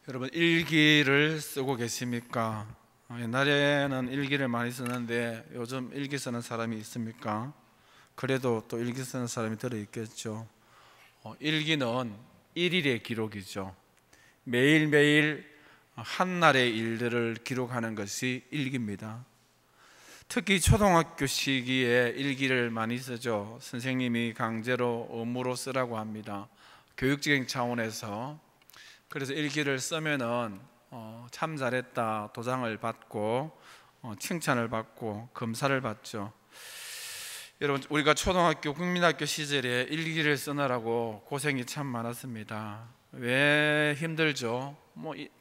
여러분, 일기를 쓰고 계십니까? 옛날에는 일기를 많이 쓰는데 요즘 일기 쓰는 사람이 있습니까? 그래도 또 일기 쓰는 사람이 들어있겠죠. 일기는 일일의 기록이죠. 매일매일 한날의 일들을 기록하는 것이 일기입니다. 특히 초등학교 시기에 일기를 많이 쓰죠. 선생님이 강제로 의무로 쓰라고 합니다. 교육적인 차원에서. 그래서 일기를 쓰면은 참 잘했다 도장을 받고 칭찬을 받고 검사를 받죠. 여러분, 우리가 초등학교 국민학교 시절에 일기를 쓰느라고 고생이 참 많았습니다. 왜 힘들죠?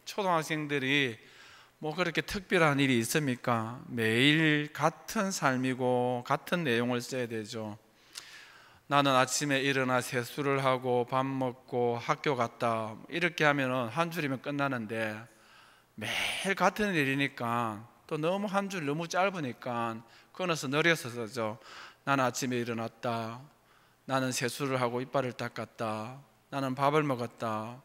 초등학생들이 그렇게 특별한 일이 있습니까? 매일 같은 삶이고 같은 내용을 써야 되죠. 나는 아침에 일어나 세수를 하고 밥 먹고 학교 갔다, 이렇게 하면은 한 줄이면 끝나는데 매일 같은 일이니까 또 너무 한 줄 너무 짧으니까 끊어서 느려서 쓰죠. 나는 아침에 일어났다, 나는 세수를 하고 이빨을 닦았다, 나는 밥을 먹었다,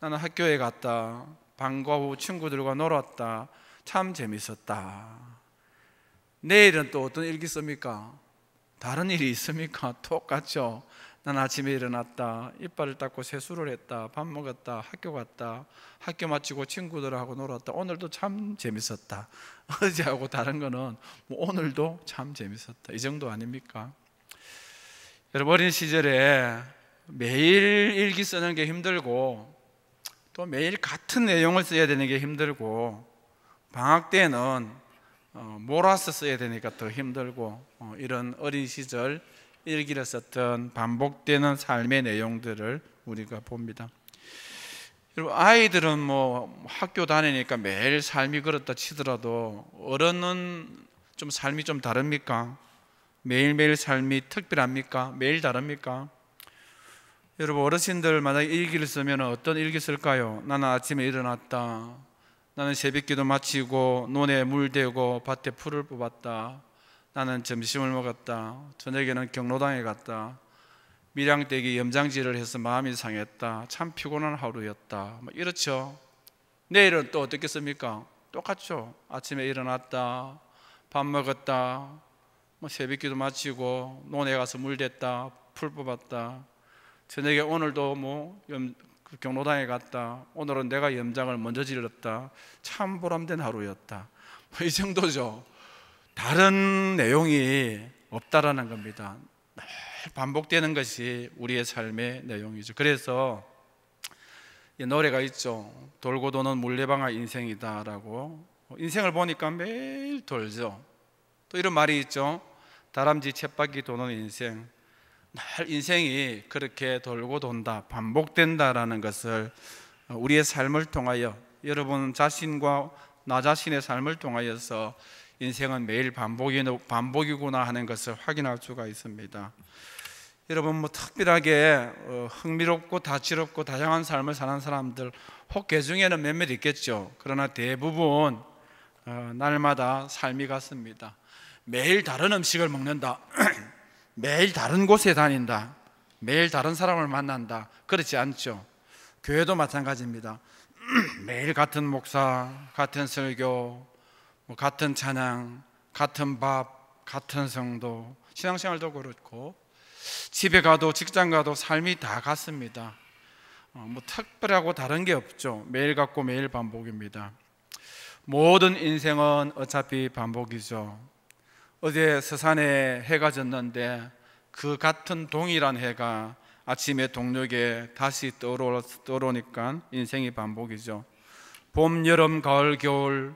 나는 학교에 갔다, 방과 후 친구들과 놀았다, 참 재밌었다. 내일은 또 어떤 일기 씁니까? 다른 일이 있습니까? 똑같죠. 난 아침에 일어났다, 이빨을 닦고 세수를 했다, 밥 먹었다, 학교 갔다, 학교 마치고 친구들하고 놀았다, 오늘도 참 재밌었다. 어제하고 다른 거는 오늘도 참 재밌었다, 이 정도 아닙니까? 여러분, 어린 시절에 매일 일기 쓰는 게 힘들고 또 매일 같은 내용을 써야 되는 게 힘들고, 방학 때는 몰아서 써야 되니까 더 힘들고, 이런 어린 시절 일기를 썼던 반복되는 삶의 내용들을 우리가 봅니다. 여러분, 아이들은 학교 다니니까 매일 삶이 그렇다 치더라도 어른은 좀 삶이 좀 다릅니까? 매일매일 삶이 특별합니까? 매일 다릅니까? 여러분, 어르신들 만약에 일기를 쓰면 어떤 일기 쓸까요? 나는 아침에 일어났다, 나는 새벽기도 마치고 논에 물 대고 밭에 풀을 뽑았다, 나는 점심을 먹었다, 저녁에는 경로당에 갔다, 밀양떼기 염장질을 해서 마음이 상했다, 참 피곤한 하루였다, 이렇죠. 내일은 또 어떻게 씁니까? 똑같죠. 아침에 일어났다, 밥 먹었다, 새벽기도 마치고 논에 가서 물 댔다, 풀 뽑았다, 저녁에 오늘도 경로당에 갔다, 오늘은 내가 염장을 먼저 질렀다, 참 보람된 하루였다, 이 정도죠. 다른 내용이 없다라는 겁니다. 늘 반복되는 것이 우리의 삶의 내용이죠. 그래서 이 노래가 있죠. 돌고 도는 물레방아 인생이다라고. 인생을 보니까 매일 돌죠. 또 이런 말이 있죠. 다람쥐 쳇바퀴 도는 인생. 늘 인생이 그렇게 돌고 돈다, 반복된다라는 것을 우리의 삶을 통하여, 여러분 자신과 나 자신의 삶을 통하여서 인생은 매일 반복이구나 하는 것을 확인할 수가 있습니다. 여러분, 특별하게 흥미롭고 다채롭고 다양한 삶을 사는 사람들 혹 그 중에는 몇몇 있겠죠. 그러나 대부분 날마다 삶이 같습니다. 매일 다른 음식을 먹는다, 매일 다른 곳에 다닌다, 매일 다른 사람을 만난다, 그렇지 않죠. 교회도 마찬가지입니다. 매일 같은 목사, 같은 설교, 같은 찬양, 같은 밥, 같은 성도, 신앙생활도 그렇고 집에 가도 직장 가도 삶이 다 같습니다. 특별하고 다른 게 없죠. 매일 같고 매일 반복입니다. 모든 인생은 어차피 반복이죠. 어제 서산에 해가 졌는데 그 같은 동일한 해가 아침에 동력에 다시 떠오르니까 인생이 반복이죠. 봄, 여름, 가을, 겨울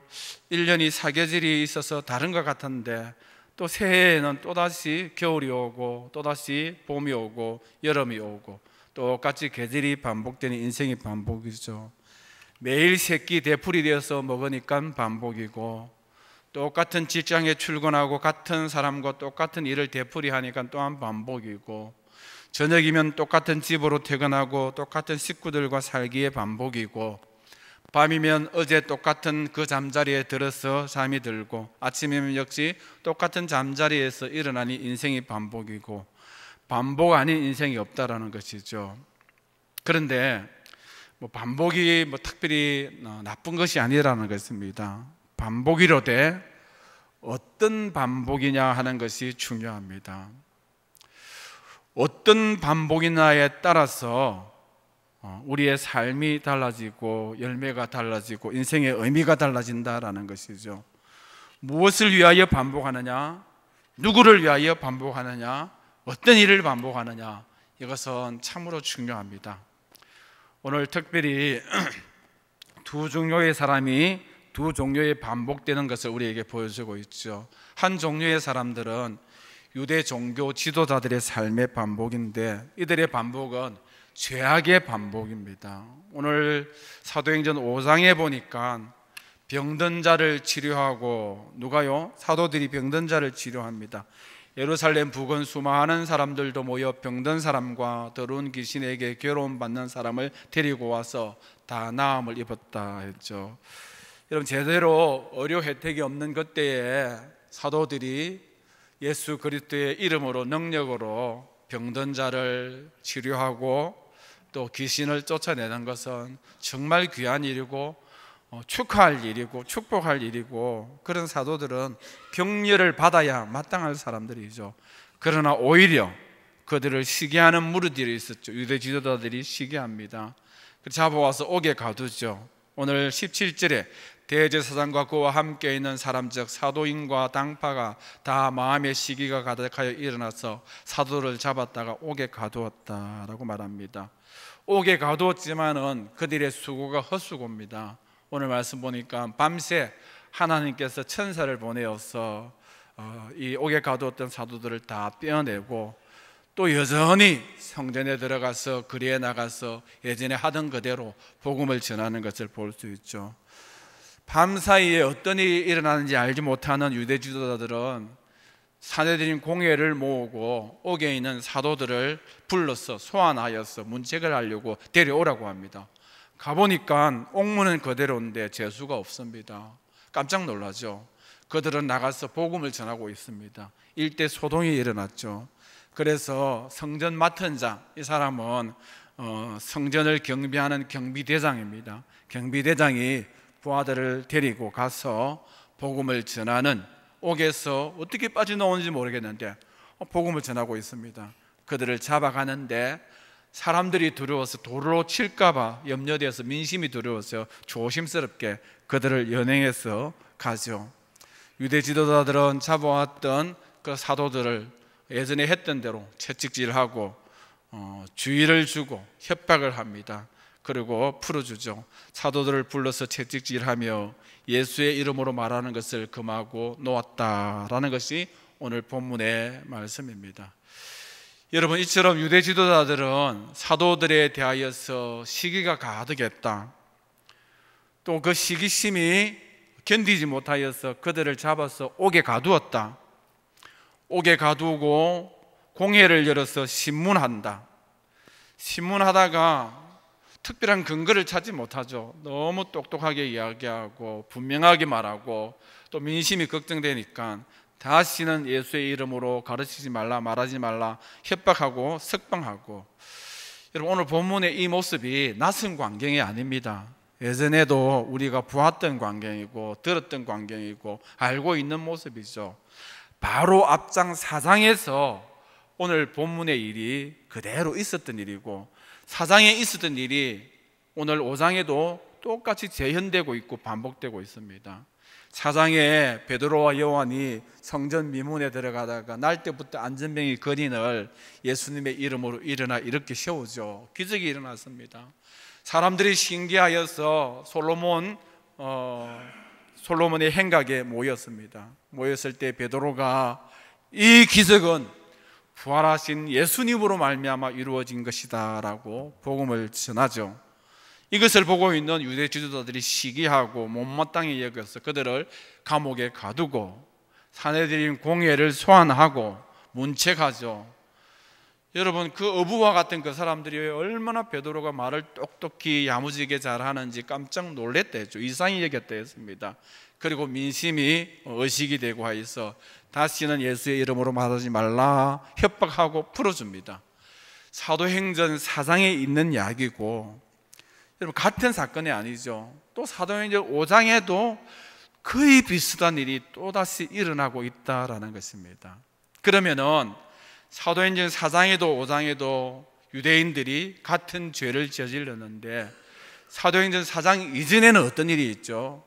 1년이 사계절이 있어서 다른 것 같은데 또 새해에는 또다시 겨울이 오고 또다시 봄이 오고 여름이 오고 똑같이 계절이 반복되는 인생이 반복이죠. 매일 새끼 대풀이 되어서 먹으니까 반복이고, 똑같은 직장에 출근하고 같은 사람과 똑같은 일을 되풀이하니까 또한 반복이고, 저녁이면 똑같은 집으로 퇴근하고 똑같은 식구들과 살기에 반복이고, 밤이면 어제 똑같은 그 잠자리에 들어서 잠이 들고, 아침이면 역시 똑같은 잠자리에서 일어나니 인생이 반복이고, 반복 아닌 인생이 없다라는 것이죠. 그런데 반복이 특별히 나쁜 것이 아니라는 것입니다. 반복이로되 어떤 반복이냐 하는 것이 중요합니다. 어떤 반복이냐에 따라서 우리의 삶이 달라지고 열매가 달라지고 인생의 의미가 달라진다라는 것이죠. 무엇을 위하여 반복하느냐, 누구를 위하여 반복하느냐, 어떤 일을 반복하느냐, 이것은 참으로 중요합니다. 오늘 특별히 두 종류의 사람이 두 종류의 반복되는 것을 우리에게 보여주고 있죠. 한 종류의 사람들은 유대 종교 지도자들의 삶의 반복인데, 이들의 반복은 죄악의 반복입니다. 오늘 사도행전 5장에 보니까 병든 자를 치료하고, 누가요? 사도들이 병든 자를 치료합니다. 예루살렘 부근 수많은 사람들도 모여 병든 사람과 더러운 귀신에게 괴로움 받는 사람을 데리고 와서 다 나음을 입었다 했죠. 여러분, 제대로 의료 혜택이 없는 그때에 사도들이 예수 그리스도의 이름으로 능력으로 병든 자를 치료하고 또 귀신을 쫓아내는 것은 정말 귀한 일이고 축하할 일이고 축복할 일이고, 그런 사도들은 격려를 받아야 마땅할 사람들이죠. 그러나 오히려 그들을 시기하는 무리들이 있었죠. 유대 지도자들이 시기합니다. 잡아와서 옥에 가두죠. 오늘 17절에 대제사장과 그와 함께 있는 사람 즉 사도인과 당파가 다 마음의 시기가 가득하여 일어나서 사도를 잡았다가 옥에 가두었다라고 말합니다. 옥에 가두었지만은 그들의 수고가 헛수고입니다. 오늘 말씀 보니까 밤새 하나님께서 천사를 보내어서 이 옥에 가두었던 사도들을 다 떼어내고 또 여전히 성전에 들어가서 거리에 나가서 예전에 하던 그대로 복음을 전하는 것을 볼 수 있죠. 밤사이에 어떤 일이 일어나는지 알지 못하는 유대 지도자들은 사내들인 공회를 모으고 옥에 있는 사도들을 불러서 소환하여서 문책을 하려고 데려오라고 합니다. 가보니까 옥문은 그대로인데 재수가 없습니다. 깜짝 놀라죠. 그들은 나가서 복음을 전하고 있습니다. 일대 소동이 일어났죠. 그래서 성전 맡은 자, 이 사람은 성전을 경비하는 경비대장입니다. 경비대장이 부하들을 데리고 가서 복음을 전하는, 옥에서 어떻게 빠져나오는지 모르겠는데 복음을 전하고 있습니다. 그들을 잡아가는데 사람들이 두려워서 돌로 칠까봐 염려되어서 민심이 두려워서 조심스럽게 그들을 연행해서 가죠. 유대 지도자들은 잡아왔던 그 사도들을 예전에 했던 대로 채찍질하고 주의를 주고 협박을 합니다. 그리고 풀어주죠. 사도들을 불러서 채찍질하며 예수의 이름으로 말하는 것을 금하고 놓았다라는 것이 오늘 본문의 말씀입니다. 여러분, 이처럼 유대 지도자들은 사도들에 대하여서 시기가 가득했다. 또 그 시기심이 견디지 못하여서 그들을 잡아서 옥에 가두었다. 옥에 가두고 공회를 열어서 신문한다. 신문하다가 특별한 근거를 찾지 못하죠. 너무 똑똑하게 이야기하고 분명하게 말하고 또 민심이 걱정되니까 다시는 예수의 이름으로 가르치지 말라, 말하지 말라 협박하고 석방하고. 여러분, 오늘 본문의 이 모습이 낯선 광경이 아닙니다. 예전에도 우리가 보았던 광경이고 들었던 광경이고 알고 있는 모습이죠. 바로 앞장 4장에서 오늘 본문의 일이 그대로 있었던 일이고, 4장에 있었던 일이 오늘 5장에도 똑같이 재현되고 있고 반복되고 있습니다. 4장에 베드로와 요한이 성전 미문에 들어가다가 날 때부터 안전병이 근인을 예수님의 이름으로 일어나 이렇게 세우죠. 기적이 일어났습니다. 사람들이 신기하여서 솔로몬의 행각에 모였습니다. 모였을 때 베드로가 이 기적은 부활하신 예수님으로 말미암아 이루어진 것이다 라고 복음을 전하죠. 이것을 보고 있는 유대 지도자들이 시기하고 못마땅히 여겨서 그들을 감옥에 가두고 사내들인 공회를 소환하고 문책하죠. 여러분, 그 어부와 같은 그 사람들이 얼마나 베드로가 말을 똑똑히 야무지게 잘하는지 깜짝 놀랬다 했죠. 이상히 여겼다 했습니다. 그리고 민심이 의식이 되고 하여서 다시는 예수의 이름으로 말하지 말라 협박하고 풀어줍니다. 사도행전 4장에 있는 이야기고, 여러분, 같은 사건이 아니죠. 또 사도행전 5장에도 거의 비슷한 일이 또다시 일어나고 있다라는 것입니다. 그러면은 사도행전 4장에도 5장에도 유대인들이 같은 죄를 저질렀는데 사도행전 4장 이전에는 어떤 일이 있죠?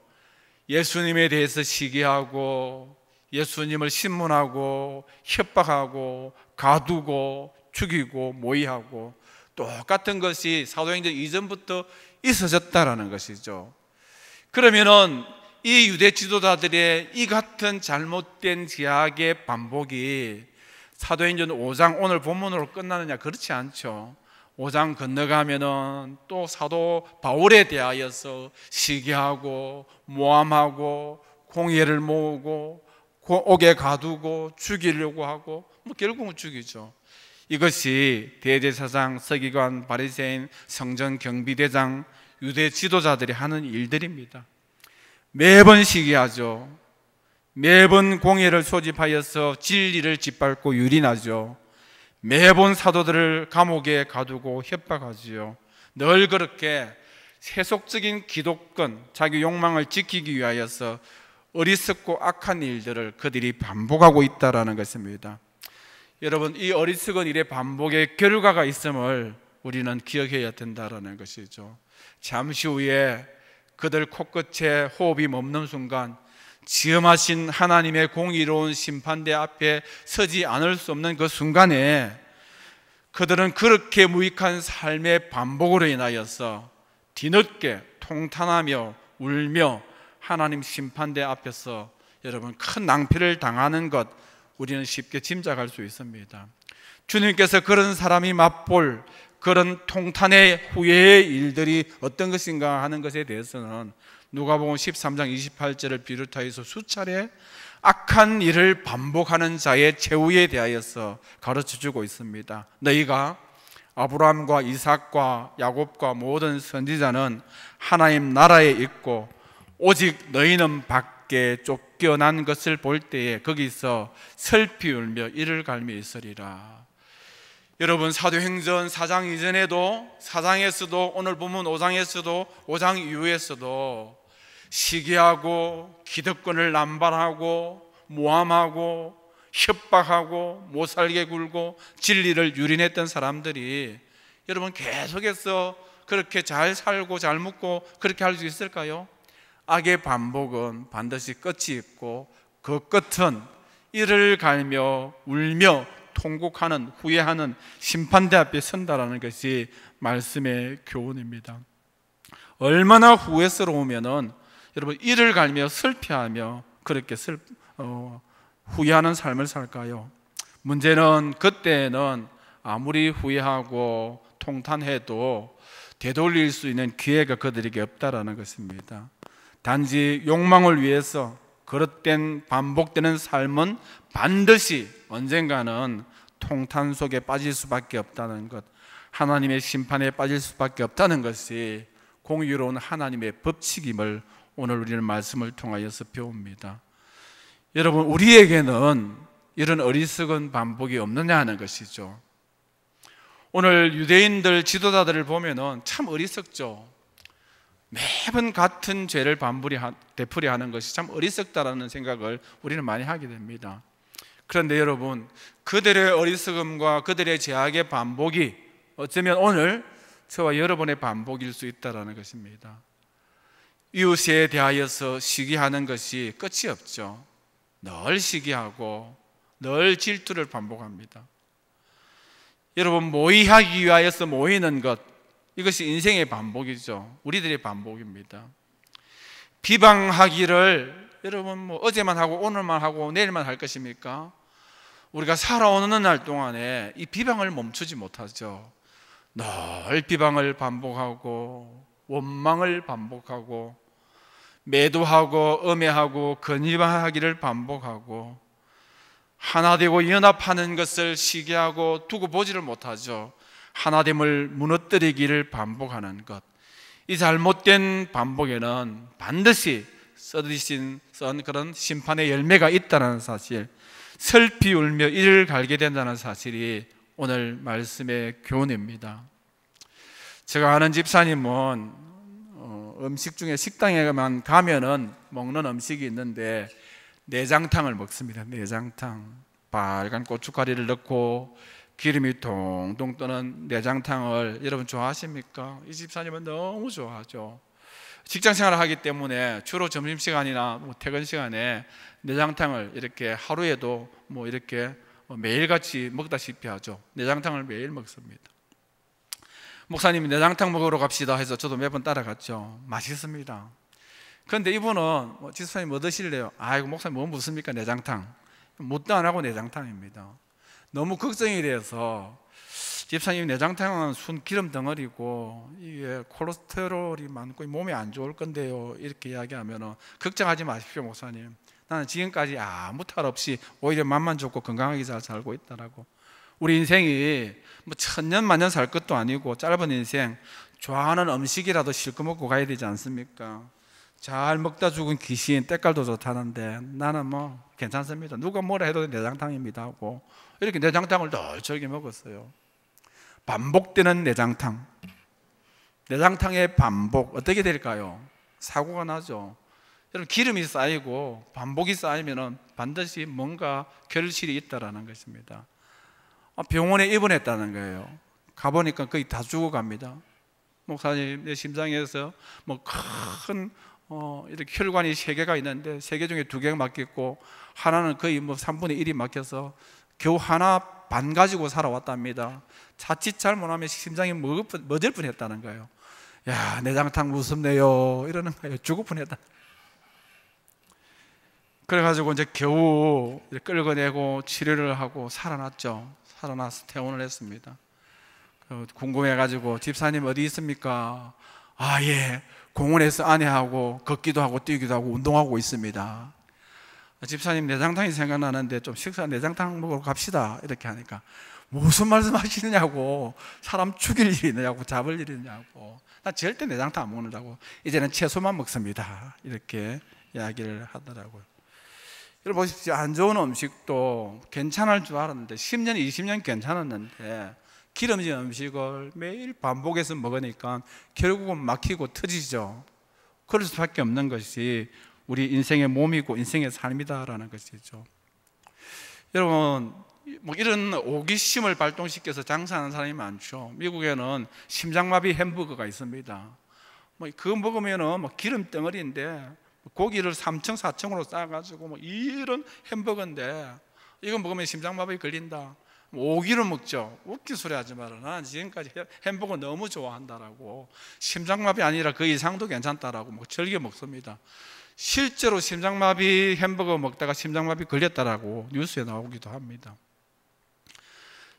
예수님에 대해서 시기하고 예수님을 신문하고 협박하고 가두고 죽이고 모의하고 똑같은 것이 사도행전 이전부터 있어졌다라는 것이죠. 그러면은 이 유대 지도자들의 이 같은 잘못된 제약의 반복이 사도행전 5장 오늘 본문으로 끝나느냐? 그렇지 않죠. 5장 건너가면은 또 사도 바울에 대하여서 시기하고 모함하고 공회를 모으고 옥에 가두고 죽이려고 하고 결국은 죽이죠. 이것이 대제사장, 서기관, 바리새인, 성전 경비대장, 유대 지도자들이 하는 일들입니다. 매번 시기하죠. 매번 공회를 소집하여서 진리를 짓밟고 유린하죠. 매번 사도들을 감옥에 가두고 협박하지요. 늘 그렇게 세속적인 기독권, 자기 욕망을 지키기 위하여서 어리석고 악한 일들을 그들이 반복하고 있다는 것입니다. 여러분, 이 어리석은 일의 반복의 결과가 있음을 우리는 기억해야 된다는 것이죠. 잠시 후에 그들 코끝에 호흡이 멈는 순간 지엄하신 하나님의 공의로운 심판대 앞에 서지 않을 수 없는 그 순간에 그들은 그렇게 무익한 삶의 반복으로 인하여서 뒤늦게 통탄하며 울며 하나님 심판대 앞에서 여러분 큰 낭패를 당하는 것 우리는 쉽게 짐작할 수 있습니다. 주님께서 그런 사람이 맛볼 그런 통탄의 후회의 일들이 어떤 것인가 하는 것에 대해서는 누가복음 13장 28절을 비롯하여서 수차례 악한 일을 반복하는 자의 최후에 대하여서 가르쳐주고 있습니다. 너희가 아브라함과 이삭과 야곱과 모든 선지자는 하나님 나라에 있고 오직 너희는 밖에 쫓겨난 것을 볼 때에 거기서 슬피 울며 이를 갈며 있으리라. 여러분, 사도행전 4장 이전에도 4장에서도 오늘 본문 5장에서도 5장 이후에서도 시기하고 기득권을 남발하고 모함하고 협박하고 못살게 굴고 진리를 유린했던 사람들이 여러분 계속해서 그렇게 잘 살고 잘 묵고 그렇게 할 수 있을까요? 악의 반복은 반드시 끝이 있고 그 끝은 이를 갈며 울며 통곡하는 후회하는 심판대 앞에 선다라는 것이 말씀의 교훈입니다. 얼마나 후회스러우면은 여러분 이를 갈며 슬피하며 그렇게 후회하는 삶을 살까요? 문제는 그때는 아무리 후회하고 통탄해도 되돌릴 수 있는 기회가 그들에게 없다라는 것입니다. 단지 욕망을 위해서 그릇된 반복되는 삶은 반드시 언젠가는 통탄 속에 빠질 수밖에 없다는 것, 하나님의 심판에 빠질 수밖에 없다는 것이 공의로운 하나님의 법칙임을 오늘 우리는 말씀을 통하여서 배웁니다. 여러분, 우리에게는 이런 어리석은 반복이 없느냐 하는 것이죠. 오늘 유대인들 지도자들을 보면은 참 어리석죠. 매번 같은 죄를 되풀이하는 것이 참 어리석다라는 생각을 우리는 많이 하게 됩니다. 그런데 여러분, 그들의 어리석음과 그들의 죄악의 반복이 어쩌면 오늘 저와 여러분의 반복일 수 있다는 것입니다. 이웃에 대하여서 시기하는 것이 끝이 없죠. 늘 시기하고 늘 질투를 반복합니다. 여러분, 모의하기 위하여서 모이는 것, 이것이 인생의 반복이죠. 우리들의 반복입니다. 비방하기를 여러분 어제만 하고 오늘만 하고 내일만 할 것입니까? 우리가 살아오는 날 동안에 이 비방을 멈추지 못하죠. 늘 비방을 반복하고 원망을 반복하고 매도하고 음해하고 건의하기를 반복하고 하나 되고 연합하는 것을 시기하고 두고 보지를 못하죠. 하나됨을 무너뜨리기를 반복하는 것, 이 잘못된 반복에는 반드시 썬 그런 심판의 열매가 있다는 사실, 슬피 울며 이를 갈게 된다는 사실이 오늘 말씀의 교훈입니다. 제가 아는 집사님은 음식 중에 식당에만 가면은 먹는 음식이 있는데 내장탕을 먹습니다. 내장탕, 빨간 고춧가루를 넣고 기름이 동동 뜨는 내장탕을 여러분 좋아하십니까? 이 집사님은 너무 좋아하죠. 직장 생활을 하기 때문에 주로 점심시간이나 퇴근 시간에 내장탕을 이렇게 하루에도 이렇게 매일같이 먹다시피 하죠. 내장탕을 매일 먹습니다. 목사님이 내장탕 먹으러 갑시다 해서 저도 몇 번 따라갔죠. 맛있습니다. 그런데 이분은 집사님 뭐 드실래요? 아이고 목사님 뭐 묻습니까? 내장탕. 묻도 안 하고 내장탕입니다. 너무 걱정이 돼서 집사님 내장탕은 순 기름 덩어리고 이게 콜레스테롤이 많고 몸에 안 좋을 건데요, 이렇게 이야기하면 걱정하지 마십시오 목사님, 나는 지금까지 아무 탈 없이 오히려 맛만 좋고 건강하게 잘 살고 있다라고. 우리 인생이 천년 만년 살 것도 아니고 짧은 인생 좋아하는 음식이라도 실컷 먹고 가야 되지 않습니까? 잘 먹다 죽은 귀신 때깔도 좋다는데 나는 괜찮습니다, 누가 뭐라 해도 내장탕입니다 하고 이렇게 내장탕을 늘 즐겨 먹었어요. 반복되는 내장탕, 내장탕의 반복 어떻게 될까요? 사고가 나죠. 여러분 기름이 쌓이고 반복이 쌓이면 반드시 뭔가 결실이 있다라는 것입니다. 병원에 입원했다는 거예요. 가보니까 거의 다 죽어갑니다. 목사님 내 심장에서 큰 이렇게 혈관이 3개가 있는데 3개 중에 2개가 막혔고 하나는 거의 3분의 1이 막혀서 겨우 하나 반 가지고 살아왔답니다. 자칫 잘못하면 심장이 멎을 뻔했다는 거예요. 야, 내장탕 무섭네요 이러는 거예요. 죽을 뻔했다. 그래가지고 이제 겨우 끌어내고 치료를 하고 살아났죠. 살아나서 퇴원을 했습니다. 궁금해가지고 집사님 어디 있습니까? 아, 예, 공원에서 아내하고 걷기도 하고 뛰기도 하고 운동하고 있습니다. 집사님 내장탕이 생각나는데 좀 식사 내장탕 먹으러 갑시다 이렇게 하니까 무슨 말씀 하시느냐고, 사람 죽일 일이 있느냐고, 잡을 일이 있느냐고, 나 절대 내장탕 안 먹는다고, 이제는 채소만 먹습니다 이렇게 이야기를 하더라고요. 여러분 보십시오. 안 좋은 음식도 괜찮을 줄 알았는데 10년 20년 괜찮았는데 기름진 음식을 매일 반복해서 먹으니까 결국은 막히고 터지죠. 그럴 수밖에 없는 것이 우리 인생의 몸이고 인생의 삶이다라는 것이죠. 여러분 이런 호기심을 발동시켜서 장사하는 사람이 많죠. 미국에는 심장마비 햄버거가 있습니다. 그거 먹으면은 기름 덩어리인데 고기를 3층 4층으로 쌓아가지고 이런 햄버거인데 이거 먹으면 심장마비 걸린다. 오기를 먹죠. 웃긴 소리 하지 마라. 나는 지금까지 햄버거 너무 좋아한다라고, 심장마비 아니라 그 이상도 괜찮다라고 즐겨 먹습니다. 실제로 심장마비 햄버거 먹다가 심장마비 걸렸다라고 뉴스에 나오기도 합니다.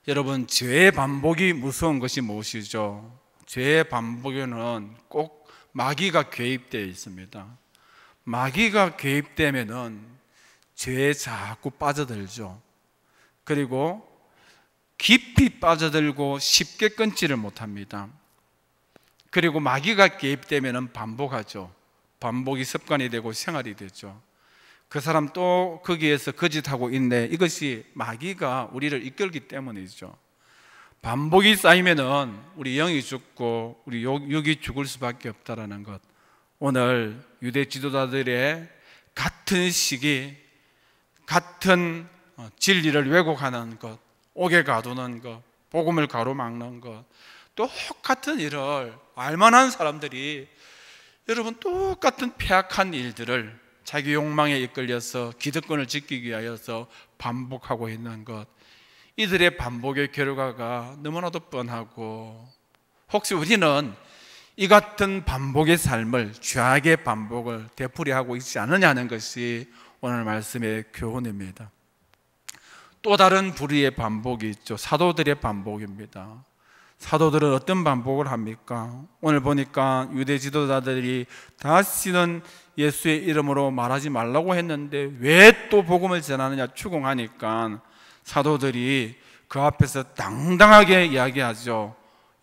여러분 죄의 반복이 무서운 것이 무엇이죠? 죄의 반복에는 꼭 마귀가 개입되어 있습니다. 마귀가 개입되면은 죄에 자꾸 빠져들죠. 그리고 깊이 빠져들고 쉽게 끊지를 못합니다. 그리고 마귀가 개입되면은 반복하죠. 반복이 습관이 되고 생활이 되죠. 그 사람 또 거기에서 거짓하고 있네. 이것이 마귀가 우리를 이끌기 때문이죠. 반복이 쌓이면은 우리 영이 죽고 우리 육이 죽을 수밖에 없다라는 것. 오늘 유대 지도자들의 같은 시기, 같은 진리를 왜곡하는 것, 옥에 가두는 것, 복음을 가로막는 것, 똑같은 일을 알만한 사람들이 여러분 똑같은 폐악한 일들을 자기 욕망에 이끌려서 기득권을 지키기 위하여서 반복하고 있는 것, 이들의 반복의 결과가 너무나도 뻔하고, 혹시 우리는 이 같은 반복의 삶을, 죄악의 반복을 되풀이하고 있지 않느냐는 것이 오늘 말씀의 교훈입니다. 또 다른 불의의 반복이 있죠. 사도들의 반복입니다. 사도들은 어떤 반복을 합니까? 오늘 보니까 유대 지도자들이 다시는 예수의 이름으로 말하지 말라고 했는데 왜 또 복음을 전하느냐 추궁하니까 사도들이 그 앞에서 당당하게 이야기하죠.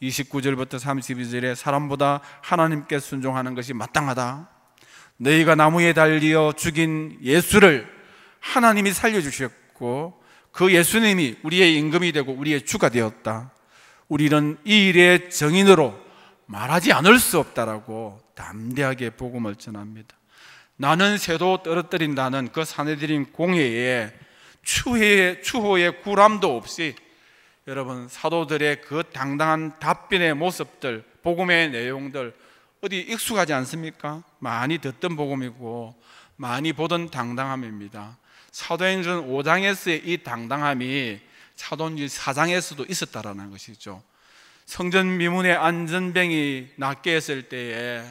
29절부터 32절에 사람보다 하나님께 순종하는 것이 마땅하다. 너희가 나무에 달려 죽인 예수를 하나님이 살려주셨고 그 예수님이 우리의 임금이 되고 우리의 주가 되었다. 우리는 이 일의 정인으로 말하지 않을 수 없다라고 담대하게 복음을 전합니다. 나는 새도 떨어뜨린다는 그 사내들인 공회에 추호의 구람도 없이 여러분 사도들의 그 당당한 답변의 모습들, 복음의 내용들 어디 익숙하지 않습니까? 많이 듣던 복음이고 많이 보던 당당함입니다. 사도행전 5장에서의 이 당당함이 사도행전 4장에서도 있었다라는 것이죠. 성전 미문에 안전병이 낫게 했을 때에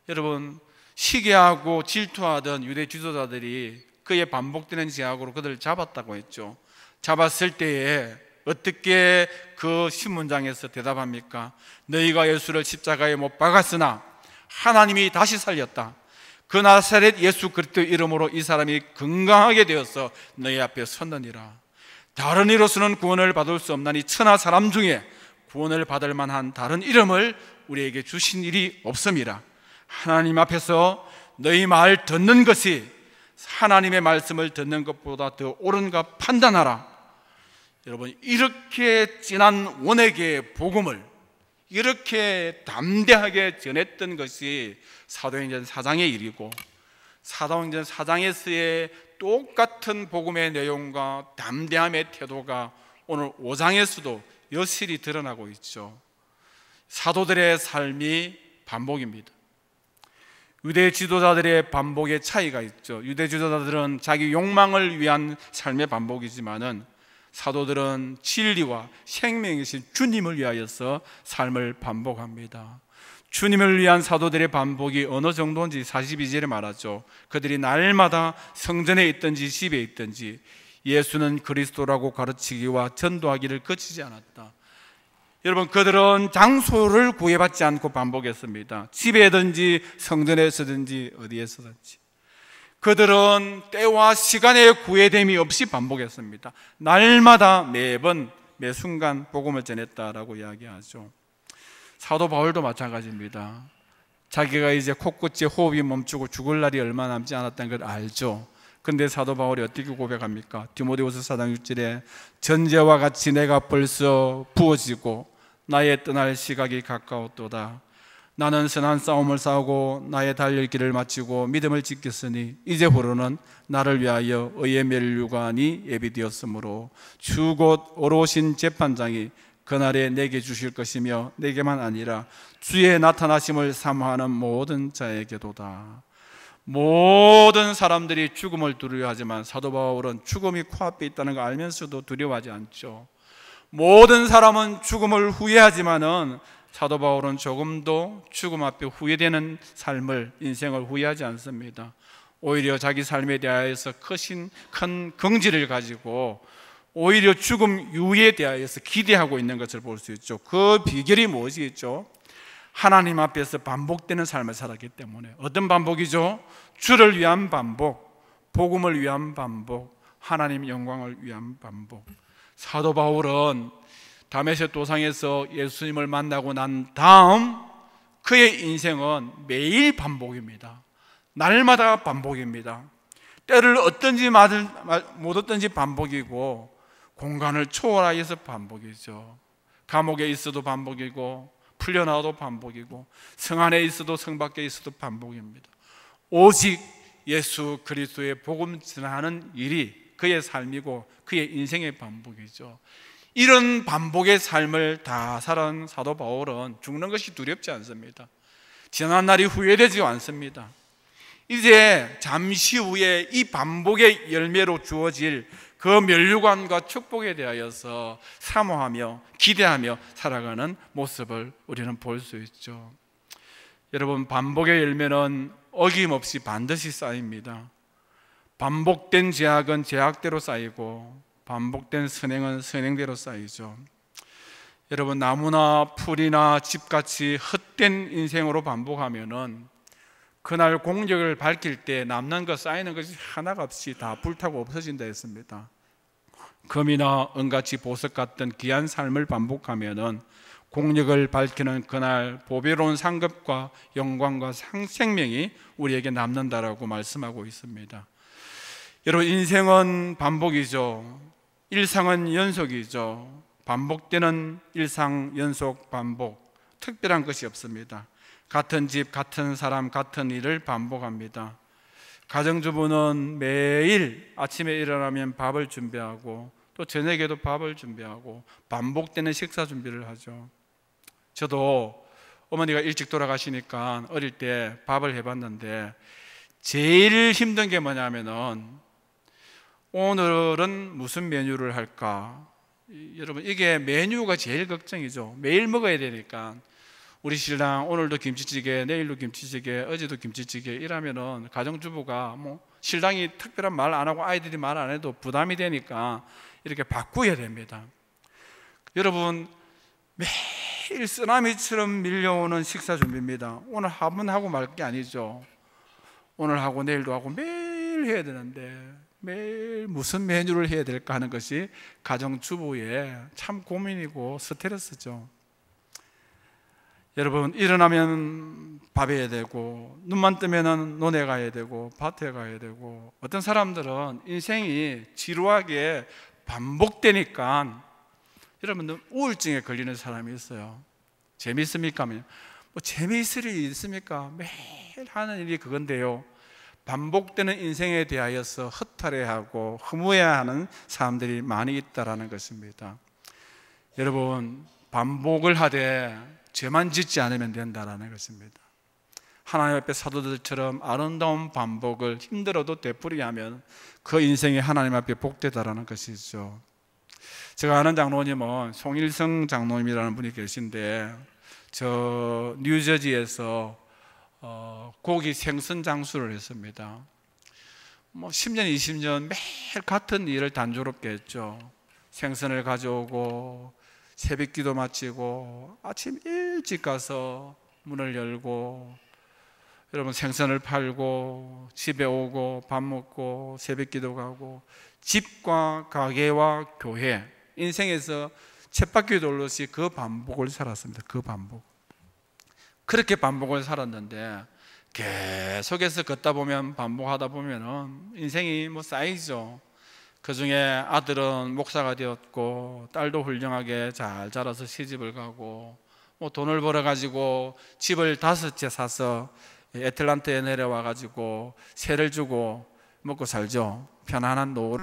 여러분 시기하고 질투하던 유대 지도자들이 그의 반복되는 제약으로 그들을 잡았다고 했죠. 잡았을 때에 어떻게 그 신문장에서 대답합니까? 너희가 예수를 십자가에 못 박았으나 하나님이 다시 살렸다. 그 나사렛 예수 그리스도 이름으로 이 사람이 건강하게 되어서 너희 앞에 섰느니라. 다른 이로서는 구원을 받을 수 없나니 천하 사람 중에 구원을 받을 만한 다른 이름을 우리에게 주신 일이 없음이라. 하나님 앞에서 너희 말 듣는 것이 하나님의 말씀을 듣는 것보다 더 옳은가 판단하라. 여러분, 이렇게 진한 원액의 복음을 이렇게 담대하게 전했던 것이 사도행전 4장의 일이고, 사도행전 4장에서의 똑같은 복음의 내용과 담대함의 태도가 오늘 5장에서도 여실히 드러나고 있죠. 사도들의 삶이 반복입니다. 유대 지도자들의 반복의 차이가 있죠. 유대 지도자들은 자기 욕망을 위한 삶의 반복이지만은 사도들은 진리와 생명이신 주님을 위하여서 삶을 반복합니다. 주님을 위한 사도들의 반복이 어느 정도인지 42절에 말하죠. 그들이 날마다 성전에 있든지 집에 있든지 예수는 그리스도라고 가르치기와 전도하기를 그치지 않았다. 여러분, 그들은 장소를 구애받지 않고 반복했습니다. 집에든지 성전에서든지 어디에서든지 그들은 때와 시간의 구애됨이 없이 반복했습니다. 날마다 매번 매 순간 복음을 전했다라고 이야기하죠. 사도 바울도 마찬가지입니다. 자기가 이제 코끝에 호흡이 멈추고 죽을 날이 얼마 남지 않았다는 걸 알죠. 근데 사도 바울이 어떻게 고백합니까? 디모데후서 4장 6절에 전제와 같이 내가 벌써 부어지고 나의 떠날 시각이 가까웠도다. 나는 선한 싸움을 싸우고 나의 달릴 길을 마치고 믿음을 지켰으니 이제부로는 나를 위하여 의의 면류관이 예비되었으므로 주 곧 오로신 재판장이 그날에 내게 주실 것이며 내게만 아니라 주의 나타나심을 사모하는 모든 자에게도다. 모든 사람들이 죽음을 두려워하지만 사도 바울은 죽음이 코앞에 있다는 걸 알면서도 두려워하지 않죠. 모든 사람은 죽음을 후회하지만은 사도 바울은 조금도 죽음 앞에 후회되는 삶을, 인생을 후회하지 않습니다. 오히려 자기 삶에 대하여서 큰 긍지를 가지고 오히려 죽음 이후에 대하여서 기대하고 있는 것을 볼 수 있죠. 그 비결이 무엇이 있죠? 하나님 앞에서 반복되는 삶을 살았기 때문에. 어떤 반복이죠? 주를 위한 반복, 복음을 위한 반복, 하나님 영광을 위한 반복. 사도 바울은 다메섹 도상에서 예수님을 만나고 난 다음 그의 인생은 매일 반복입니다. 날마다 반복입니다. 때를 얻든지 못 얻든지 반복이고, 공간을 초월하여서 반복이죠. 감옥에 있어도 반복이고, 풀려나와도 반복이고, 성 안에 있어도 성 밖에 있어도 반복입니다. 오직 예수 그리스도의 복음 전하는 일이 그의 삶이고 그의 인생의 반복이죠. 이런 반복의 삶을 다 살아온 사도 바울은 죽는 것이 두렵지 않습니다. 지난 날이 후회되지 않습니다. 이제 잠시 후에 이 반복의 열매로 주어질 그 면류관과 축복에 대하여서 사모하며 기대하며 살아가는 모습을 우리는 볼 수 있죠. 여러분, 반복의 열매는 어김없이 반드시 쌓입니다. 반복된 제약은 제약대로 쌓이고 반복된 선행은 선행대로 쌓이죠. 여러분, 나무나 풀이나 집같이 헛된 인생으로 반복하면은 그날 공력을 밝힐 때 남는 것, 쌓이는 것이 하나가 없이 다 불타고 없어진다 했습니다. 금이나 은같이 보석 같던 귀한 삶을 반복하면은 공력을 밝히는 그날 보배로운 상급과 영광과 생명이 우리에게 남는다라고 말씀하고 있습니다. 여러분, 인생은 반복이죠. 일상은 연속이죠. 반복되는 일상, 연속, 반복. 특별한 것이 없습니다. 같은 집, 같은 사람, 같은 일을 반복합니다. 가정주부는 매일 아침에 일어나면 밥을 준비하고 또 저녁에도 밥을 준비하고 반복되는 식사 준비를 하죠. 저도 어머니가 일찍 돌아가시니까 어릴 때 밥을 해봤는데 제일 힘든 게 뭐냐면은 오늘은 무슨 메뉴를 할까? 여러분, 이게 메뉴가 제일 걱정이죠. 매일 먹어야 되니까. 우리 신랑 오늘도 김치찌개, 내일도 김치찌개, 어제도 김치찌개 이러면은 가정주부가 뭐 신랑이 특별한 말 안 하고 아이들이 말 안 해도 부담이 되니까 이렇게 바꾸어야 됩니다. 여러분, 매일 쓰나미처럼 밀려오는 식사 준비입니다. 오늘 한번 하고 말 게 아니죠. 오늘 하고 내일도 하고 매일 해야 되는데 매일 무슨 메뉴를 해야 될까 하는 것이 가정주부의 참 고민이고 스트레스죠. 여러분, 일어나면 밥 해야 되고 눈만 뜨면 논에 가야 되고 밭에 가야 되고, 어떤 사람들은 인생이 지루하게 반복되니까 여러분 우울증에 걸리는 사람이 있어요. 재미있습니까? 뭐 재미있을 일이 있습니까? 매일 하는 일이 그건데요, 반복되는 인생에 대하여서 허탈해하고 허무해하는 사람들이 많이 있다라는 것입니다. 여러분, 반복을 하되 죄만 짓지 않으면 된다라는 것입니다. 하나님 앞에 사도들처럼 아름다운 반복을 힘들어도 되풀이하면 그 인생이 하나님 앞에 복되다라는 것이죠. 제가 아는 장로님은 송일성 장로님이라는 분이 계신데, 저 뉴저지에서 고기 생선 장수를 했습니다. 10년, 20년 매일 같은 일을 단조롭게 했죠. 생선을 가져오고 새벽기도 마치고 아침 일찍 가서 문을 열고, 여러분, 생선을 팔고 집에 오고 밥 먹고 새벽기도 가고, 집과 가게와 교회, 인생에서 쳇바퀴 돌듯이 그 반복을 살았습니다. 그 반복. 그렇게 반복을 살았는데 계속해서 걷다 보면, 반복하다 보면은 인생이 쌓이죠. 그 중에 아들은 목사가 되었고 딸도 훌륭하게 잘 자라서 시집을 가고, 돈을 벌어 가지고 집을 5채 사서 애틀란타에 내려와 가지고 세를 주고 먹고 살죠. 편안한 노후를